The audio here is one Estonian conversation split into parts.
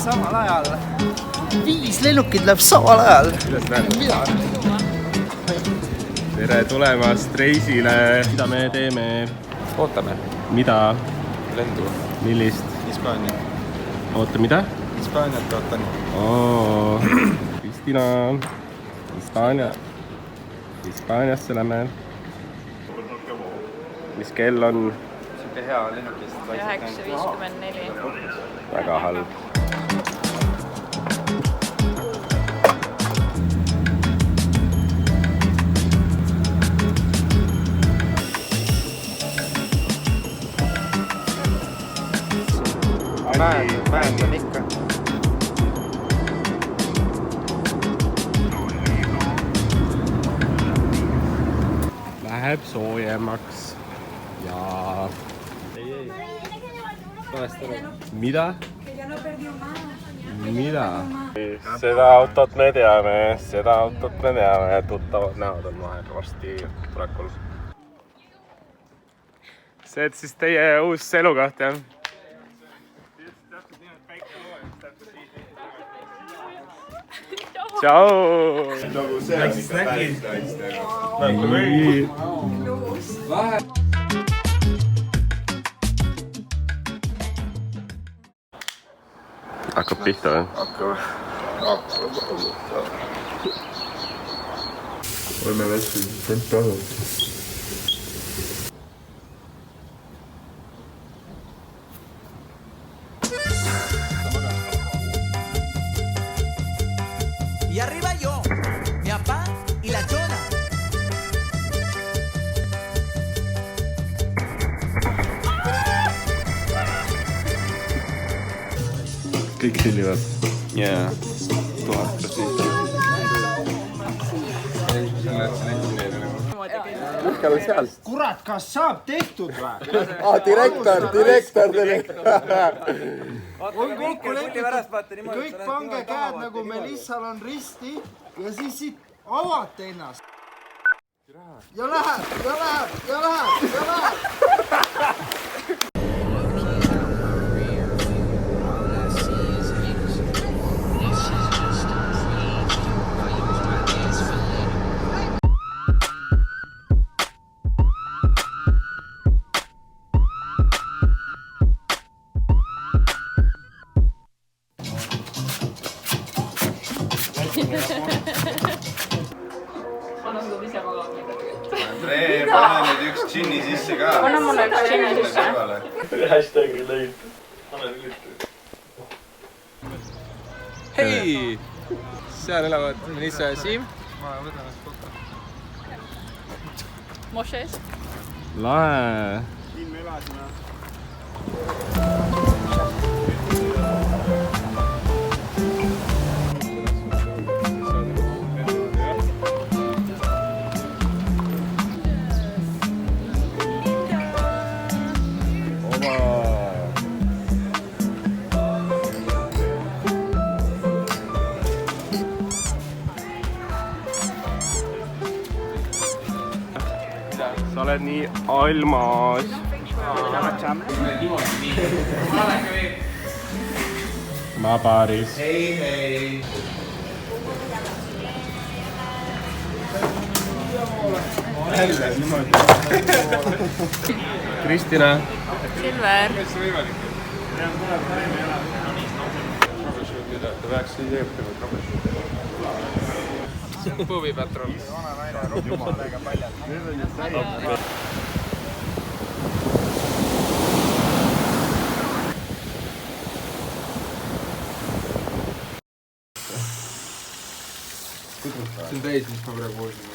samal ajal. 5 lennukit läheb samal ajal. Mida? Tere tulemast reisile. Mida me teeme? Ootame. Mida? Lendu. Millist? Hispaania. Oota, mida? Hispaaniat ootan. Kristina. Hispaaniasse lähme. Mis kell on? Siuke hea lennukist. 9:54. Väga halb. Mäed on ikka. Läheb soojemaks ja... Mida? Mida? Seda autot me teame, tuttavad näod on vahel varsti tulekul. See et siis teie uus elukoht, jah? Tšau! Nagu see on ikka päris naistega. Hakkab pihta või? Hakkab. Oleme lätsi temperatúr. Y arriba yo, mi papá y la chona. Kõik sillivad. Jaa. 1000%. Lõhke või seal? Kurat, kas saab tehtud või? Direktor tuli. On kokku lepitud, kõik pange käed nagu Melissal on risti ja siis siit avate ennast. Ja läheb. Anna mulle ise magama. Andre, pane nüüd üks džinni sisse ka. Anna mulle üks džinni sisse. Hashtagi lõid. Hei! Seal elavad Melissa ja Siim. Mošes. Lahe. Sa oled nii almas. Mabaris. Hei. Kristina. Silver. Puuvipatrol. See on täis, mis ma praegu hoidin.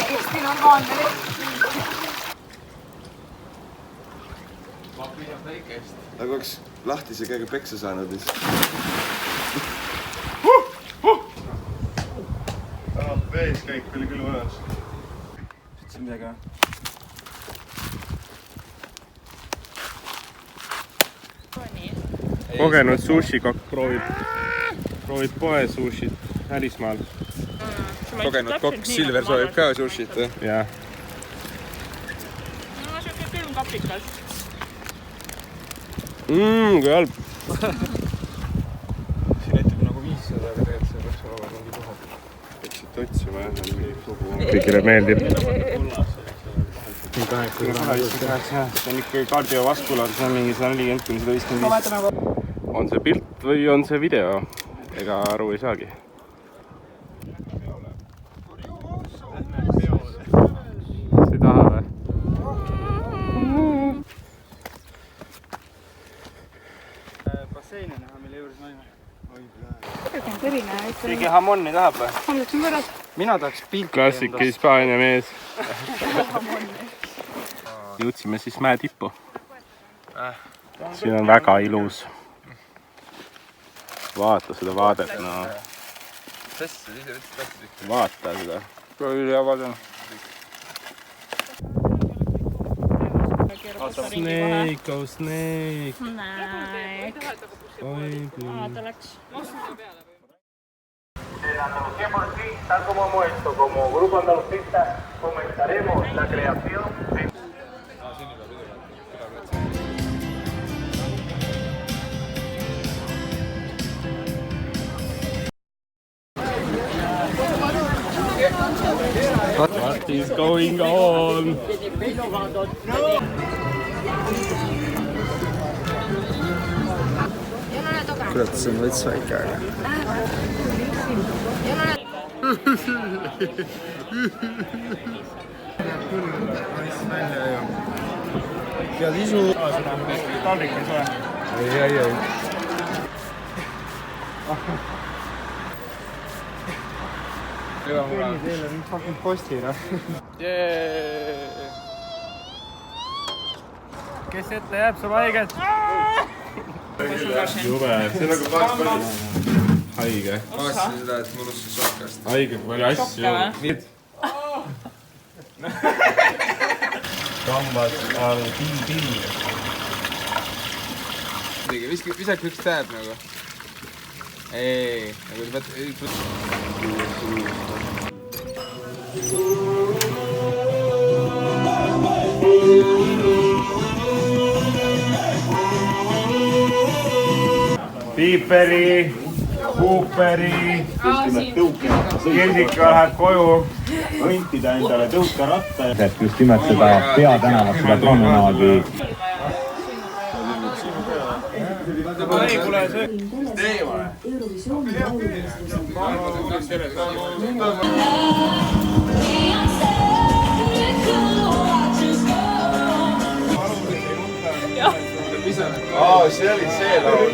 Kristina on kaandel. Nagu oleks lahtise käega peksa saanud vist. Veeskäik oli küll mõnes. Ütlesin midagi või? Kogenud sushi-kokk proovib poe sushit. välismaal. Kogenud kokk Silver soovib ka sushit või? Jah. No siuke külm kapikas. Kui halb. Siin näitab nagu 500, aga tegelikult see peaks olema mingi 1000. Peaksid otsima jah, kõigile meeldib. See on ikka kardiovaskulaar, see on mingi 140–155. On see pilt või on see video? Ega aru ei saagi. See taha või? Basseini näha, mille juures me olime. keegi hammonni tahab või? Mina tahaks pilti. Klassik Hispaania mees. Jõudsime siis mäe tippu. Siin on väga ilus. Vaata seda vaadet, no. Vaata seda. Snake, oh snake. Ta läks. En Andalucía por sí, tal como hemos hecho como grupo andalucista, fomentaremos la creación de... What is going on? kurat, see on veits väike, aga pead isu. Taldrik on soe. Ei. Kõnni teile nüüd fucking postina. Kes ette jääb, saab haiget. Jube, see on nagu kaas haige. Vaatasin seda, et ma unustasin sokast. Haige, kui palju asju. Kambad all pill. Visake üks tähed nagu. Ei, nagu te peate... Piiperi, Cooperi, Kirdika läheb koju. Rentida endale tõukeratta. Et just nimelt seda peatänavat, seda promenaadi. Ei, kuule, see... see oli see laul.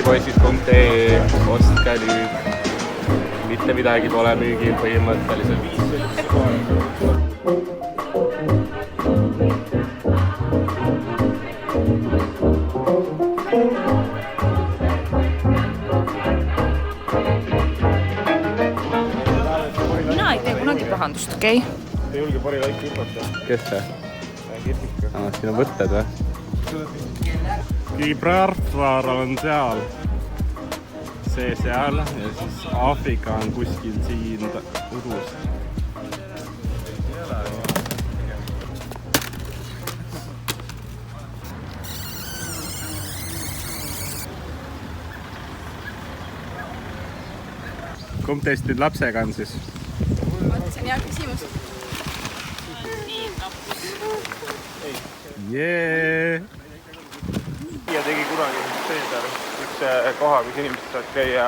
poisid.ee, ostke nüüd. Mitte midagi pole müügil põhimõtteliselt. Mina ei tee kunagi pahandust, okei? Ei julge pori laiki hüpata. Kes see? Siin on võtted või? Gibraltar on seal. See seal ja siis Aafrika on kuskil siin udus. Kumb teist nüüd lapsega on siis? See on hea küsimus. Jee! Ja tegi kunagi Seedar üks koha, kus inimesed saad käia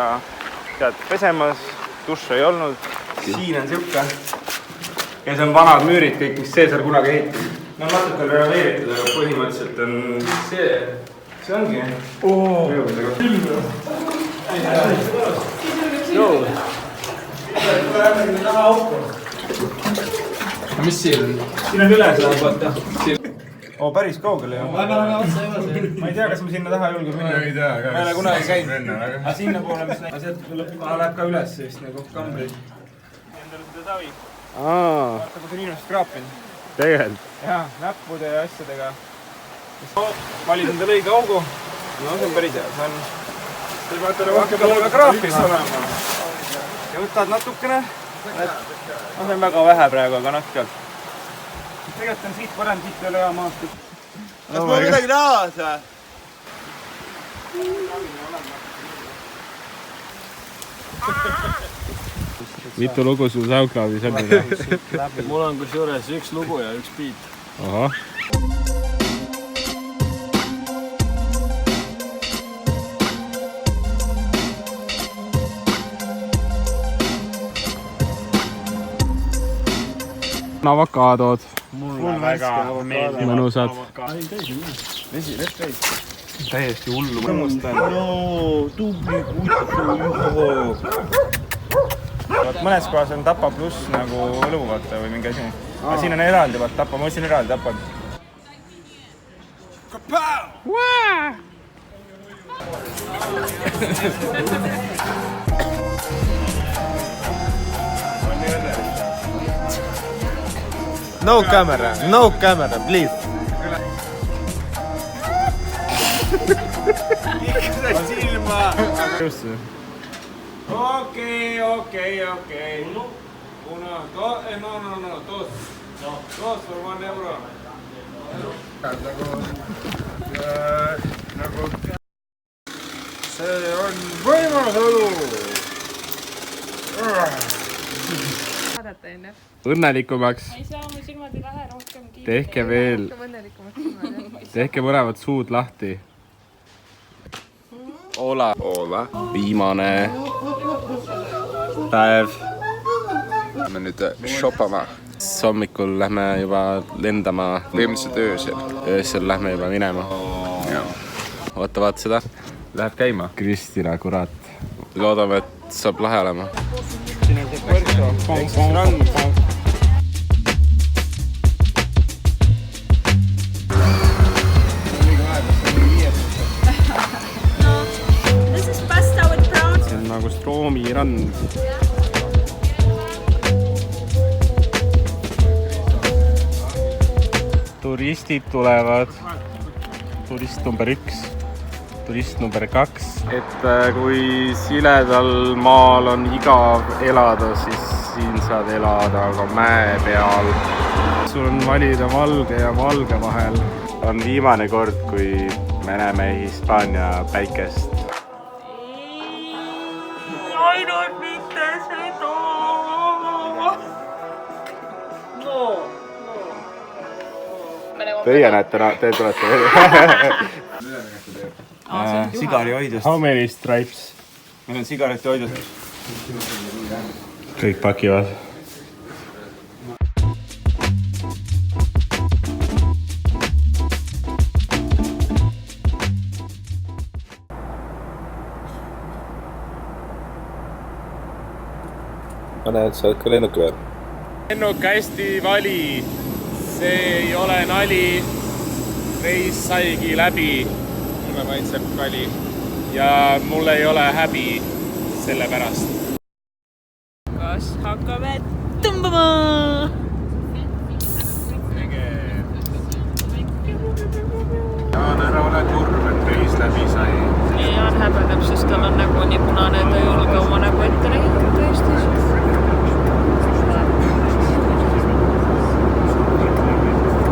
tead pesemas, duši ei olnud. Siin on siuke. Ja see on vanad müürid kõik, mis Seesar kunagi heitis. No natuke on renoveeritud, aga põhimõtteliselt on see. See ongi. Mis siin on? Siin on üle seda vaata. Päris kaugele ju. Ma ei tea, kas ma sinna taha julgen minna. Ma ei tea, ma ei ole kunagi käinud. Aga sinna poole, mis läheb ka üles vist nagu kambri. Endale seda savi. Vaata, kus on inimesed kraapinud. Tegelikult. Jaa, näppude ja asjadega. Valid endale õige augu. No see on päris hea. See on... Te peate rohkem kraapis olema. Ja võtad natukene. No see on väga vähe praegu, aga natkalt. Tegelikult on siit parem, siit ei ole hea maastik. Kas mul midagi näha see? Mitu lugu sul SoundCloudis on? Mul on kusjuures üks lugu ja üks beat. Ahah. Avokaadod. Mul väga meeldib. Mõnusad. Vesi, täis. Täiesti hullu. Tõmmustan. Tubli kutt. Mõnes kohas on Tapa pluss nagu õlu vaata või mingi asi. Aga siin on eraldi vaata Tapa, ma ostsin eraldi Tapad. No camera, please. Ikka silma. Okei. Uno, dos for 1 euro. Nagu see on võimalus õlu. Õnnelikumaks. Ma ei saa, mu silmad ei lähe rohkem kiirelt. Tehke veel. Tehke mõlemad suud lahti. Ola. Viimane päev. Lähme nüüd shoppama. Hommikul lähme juba lendama. Põhimõtteliselt öösel. Öösel lähme juba minema. Oota, vaata seda. Läheb käima. Kristina, kurat. Loodame, et saab lahe olema. Siin on see Puerto. This is pasta with prawns. See on nagu Stroomi rand. Turistid tulevad. Turist number 1. Turist number 2. Et kui siledal maal on igav elada, siis siin saad elada aga mäe peal. Sul on valida valge ja valge vahel. On viimane kord, kui me näeme Hispaania päikest. Ainult mitte seda. Teie näete, te tulete veel. Sigarihoidust. How many stripes? Meil on sigaretihoidust. Kõik pakivad. ma näen, et sa oled ka lennuki peal. Lennuk hästi vali. See ei ole nali. Reis saigi läbi. Mulle maitseb kali. Ja mul ei ole häbi selle pärast. Kas hakkame tõmbama? Jaan, ära ole kurb, et reis läbi sai. Jaan häbedab, sest tal on nägu nii punane, et ta ei julge oma nägu ette näidata Eestis.